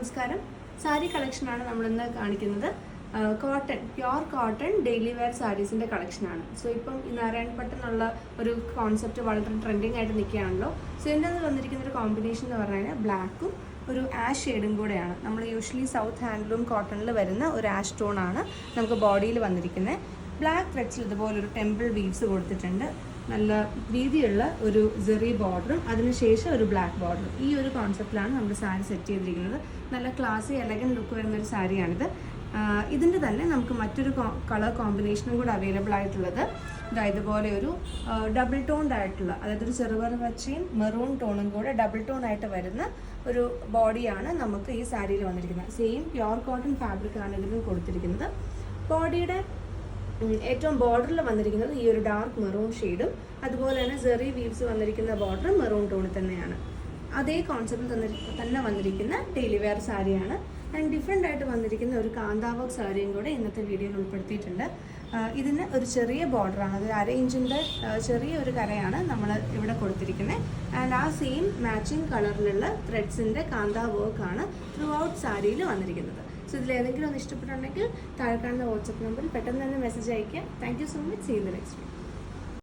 നമസ്കാരം. സാരി കളക്ഷനാണ് നമ്മളിന്ന് കാണിക്കുന്നത്. പ്യുവർ കോട്ടൺ ഡെയിലി വെയർ സാരീസിൻ്റെ കളക്ഷനാണ്. സോ ഇപ്പം ഈ നാരായണപട്ട് എന്നുള്ള ഒരു കോൺസെപ്റ്റ് വളരെ ട്രെൻഡിങ് ആയിട്ട് നിൽക്കുകയാണല്ലോ. സോ ഇതിൻ്റെ വന്നിരിക്കുന്ന ഒരു കോമ്പിനേഷൻ എന്ന് പറഞ്ഞു കഴിഞ്ഞാൽ ബ്ലാക്കും ഒരു ആഷ് ഷെയ്ഡും കൂടെയാണ്. നമ്മൾ യൂഷ്വലി സൗത്ത് ഹാൻഡ്ലൂം കോട്ടണിൽ വരുന്ന ഒരു ആഷ് ടോണാണ് നമുക്ക് ബോഡിയിൽ വന്നിരിക്കുന്നത്. ബ്ലാക്ക് ത്രെഡ്സിൽ ഇതുപോലൊരു ടെമ്പിൾ വീവ്സ് കൊടുത്തിട്ടുണ്ട്. നല്ല വീതിയുള്ള ഒരു ജെറി ബോർഡറും അതിനുശേഷം ഒരു ബ്ലാക്ക് ബോർഡറും. ഈ ഒരു കോൺസെപ്റ്റിലാണ് നമ്മൾ സാരി സെറ്റ് ചെയ്തിരിക്കുന്നത്. നല്ല ക്ലാസി എലഗൻറ്റ് ലുക്ക് വരുന്നൊരു സാരിയാണിത്. ഇതിൻ്റെ തന്നെ നമുക്ക് മറ്റൊരു കളർ കോമ്പിനേഷനും കൂടെ അവൈലബിൾ ആയിട്ടുള്ളത് ഇതുപോലെ ഒരു ഡബിൾ ടോൺഡ് ആയിട്ടുള്ള, അതായത് ഒരു ചെറുപയർ പച്ചയും മെറൂൺ ടോണും കൂടെ ഡബിൾ ടോൺ ആയിട്ട് വരുന്ന ഒരു ബോഡിയാണ് നമുക്ക് ഈ സാരിയിൽ വന്നിരിക്കുന്നത്. സെയിം പ്യുവർ കോട്ടൺ ഫാബ്രിക് ആണ് ഇതിലും കൊടുത്തിരിക്കുന്നത്. ബോഡിയുടെ ഏറ്റവും ബോർഡറിൽ വന്നിരിക്കുന്നത് ഈ ഒരു ഡാർക്ക് മെറൂൺ ഷെയ്ഡും അതുപോലെ തന്നെ ജെറി വീവ്സ് വന്നിരിക്കുന്ന ബോർഡർ മെറൂൺ ടോണിൽ തന്നെയാണ്. അതേ കോൺസെപ്റ്റിൽ തന്നെ വന്നിരിക്കുന്ന ഡെയിലി വെയർ സാരിയാണ്. ആൻഡ് ഡിഫറെൻ്റ് ആയിട്ട് വന്നിരിക്കുന്ന ഒരു കാന്താ വർക്ക് സാരിയും കൂടെ ഇന്നത്തെ വീഡിയോയിൽ ഉൾപ്പെടുത്തിയിട്ടുണ്ട്. ഇതിന് ഒരു ചെറിയ ബോർഡറാണ്, അത് 1/2 ഇഞ്ചിൻ്റെ ചെറിയ ഒരു കരയാണ് നമ്മൾ ഇവിടെ കൊടുത്തിരിക്കുന്നത്. ആൻഡ് ആ സെയിം മാച്ചിങ് കളറിലുള്ള ത്രെഡ്സിൻ്റെ കാന്താ വർക്കാണ് ത്രൂ ഔട്ട് സാരിയിൽ വന്നിരിക്കുന്നത്. സോ ഇതിലേതെങ്കിലും ഒന്ന് ഇഷ്ടപ്പെട്ടുണ്ടെങ്കിൽ താഴെ കാണുന്ന വാട്സപ്പ് നമ്പറിൽ പെട്ടെന്ന് തന്നെ മെസ്സേജ് അയയ്ക്കുക. Thank you so much. See you the next video.